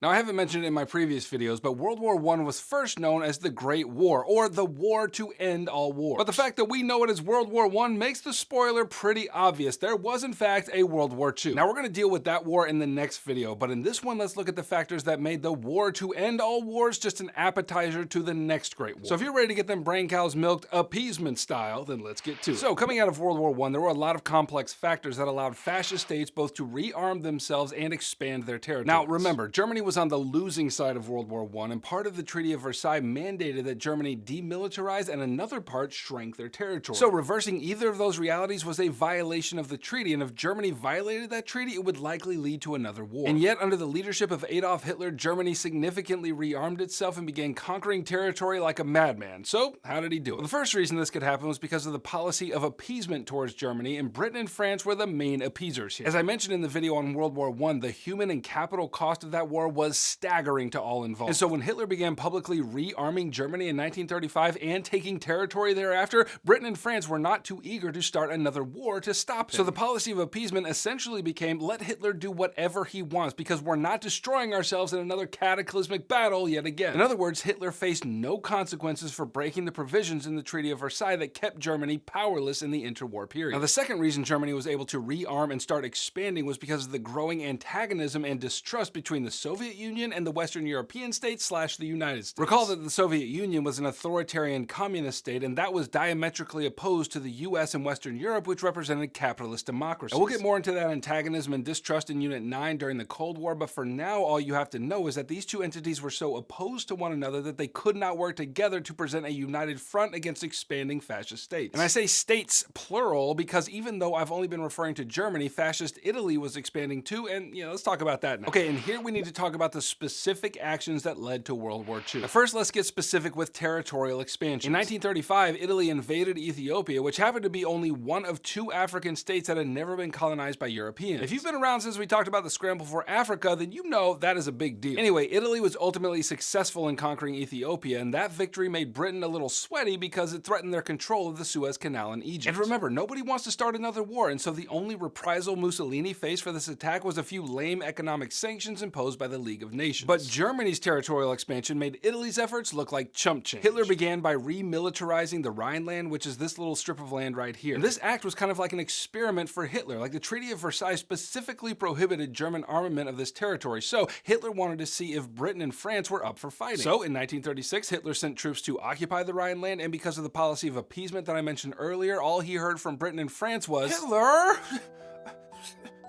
Now, I haven't mentioned it in my previous videos, but World War I was first known as the Great War, or the war to end all wars. But the fact that we know it as World War I makes the spoiler pretty obvious. There was, in fact, a World War II. Now, we're going to deal with that war in the next video, but in this one, let's look at the factors that made the war to end all wars just an appetizer to the next Great War. So if you're ready to get them brain cows milked appeasement style, then let's get to it. So, coming out of World War I, there were a lot of complex factors that allowed fascist states both to rearm themselves and expand their territories. Now, remember, Germany was on the losing side of World War I, and part of the Treaty of Versailles mandated that Germany demilitarize and another part shrank their territory. So reversing either of those realities was a violation of the treaty, and if Germany violated that treaty, it would likely lead to another war. And yet, under the leadership of Adolf Hitler, Germany significantly rearmed itself and began conquering territory like a madman. So, how did he do it? Well, the first reason this could happen was because of the policy of appeasement towards Germany, and Britain and France were the main appeasers here. As I mentioned in the video on World War I, the human and capital cost of that war was staggering to all involved. And so when Hitler began publicly rearming Germany in 1935 and taking territory thereafter, Britain and France were not too eager to start another war to stop him. So the policy of appeasement essentially became, let Hitler do whatever he wants because we're not destroying ourselves in another cataclysmic battle yet again. In other words, Hitler faced no consequences for breaking the provisions in the Treaty of Versailles that kept Germany powerless in the interwar period. Now, the second reason Germany was able to rearm and start expanding was because of the growing antagonism and distrust between the Soviet Union and the Western European states / the United States. Recall that the Soviet Union was an authoritarian communist state, and that was diametrically opposed to the US and Western Europe, which represented capitalist democracies. And we'll get more into that antagonism and distrust in Unit 9 during the Cold War, but for now, all you have to know is that these two entities were so opposed to one another that they could not work together to present a united front against expanding fascist states. And I say states plural because even though I've only been referring to Germany, fascist Italy was expanding too, and let's talk about that now. Okay, and here we need to talk about the specific actions that led to World War II. Now, first, let's get specific with territorial expansion. In 1935, Italy invaded Ethiopia, which happened to be only one of two African states that had never been colonized by Europeans. If you've been around since we talked about the scramble for Africa, then you know that is a big deal. Anyway, Italy was ultimately successful in conquering Ethiopia, and that victory made Britain a little sweaty because it threatened their control of the Suez Canal in Egypt. And remember, nobody wants to start another war, and so the only reprisal Mussolini faced for this attack was a few lame economic sanctions imposed by the League of Nations. But Germany's territorial expansion made Italy's efforts look like chump change. Hitler began by remilitarizing the Rhineland, which is this little strip of land right here. And this act was kind of like an experiment for Hitler. Like the Treaty of Versailles specifically prohibited German armament of this territory, so Hitler wanted to see if Britain and France were up for fighting. So in 1936, Hitler sent troops to occupy the Rhineland, and because of the policy of appeasement that I mentioned earlier, all he heard from Britain and France was, "Hitler!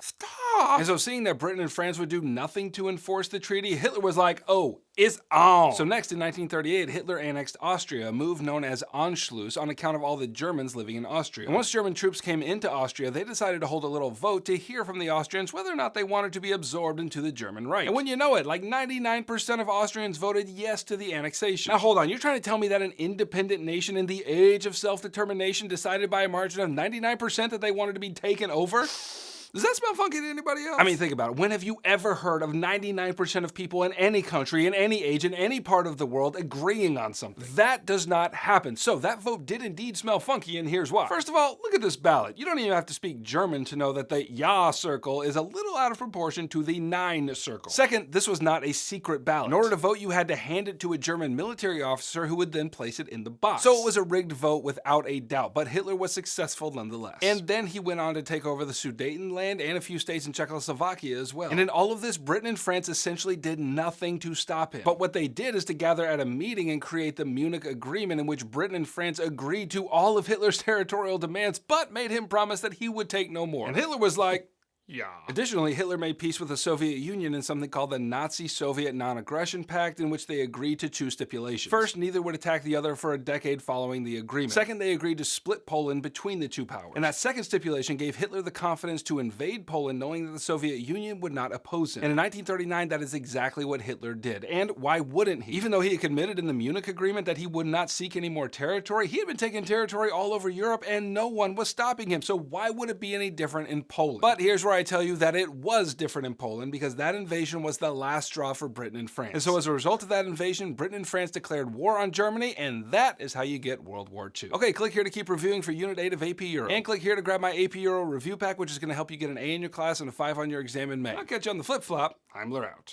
Stop!" And so seeing that Britain and France would do nothing to enforce the treaty, Hitler was like, oh, it's on. So next, in 1938, Hitler annexed Austria, a move known as Anschluss on account of all the Germans living in Austria. And once German troops came into Austria, they decided to hold a little vote to hear from the Austrians whether or not they wanted to be absorbed into the German Reich. And when you know it, like 99% of Austrians voted yes to the annexation. Now hold on, you're trying to tell me that an independent nation in the age of self-determination decided by a margin of 99% that they wanted to be taken over? Does that smell funky to anybody else? I mean, think about it. When have you ever heard of 99% of people in any country, in any age, in any part of the world agreeing on something? That does not happen. So that vote did indeed smell funky, and here's why. First of all, look at this ballot. You don't even have to speak German to know that the Ja circle is a little out of proportion to the Nein circle. Second, this was not a secret ballot. In order to vote, you had to hand it to a German military officer who would then place it in the box. So it was a rigged vote without a doubt, but Hitler was successful nonetheless. And then he went on to take over the Sudetenland and a few states in Czechoslovakia as well. And in all of this, Britain and France essentially did nothing to stop him. But what they did is to gather at a meeting and create the Munich Agreement, in which Britain and France agreed to all of Hitler's territorial demands, but made him promise that he would take no more. And Hitler was like, yeah. Additionally, Hitler made peace with the Soviet Union in something called the Nazi-Soviet Non-Aggression Pact, in which they agreed to two stipulations. First, neither would attack the other for a decade following the agreement. Second, they agreed to split Poland between the two powers. And that second stipulation gave Hitler the confidence to invade Poland, knowing that the Soviet Union would not oppose him. And in 1939, that is exactly what Hitler did. And why wouldn't he? Even though he had committed in the Munich Agreement that he would not seek any more territory, he had been taking territory all over Europe and no one was stopping him. So why would it be any different in Poland? But here's where I tell you that it was different in Poland, because that invasion was the last straw for Britain and France. And so as a result of that invasion, Britain and France declared war on Germany, and that is how you get World War II. Okay, click here to keep reviewing for Unit 8 of AP Euro. And click here to grab my AP Euro review pack, which is going to help you get an A in your class and a 5 on your exam in May. I'll catch you on the flip-flop. Heimler out.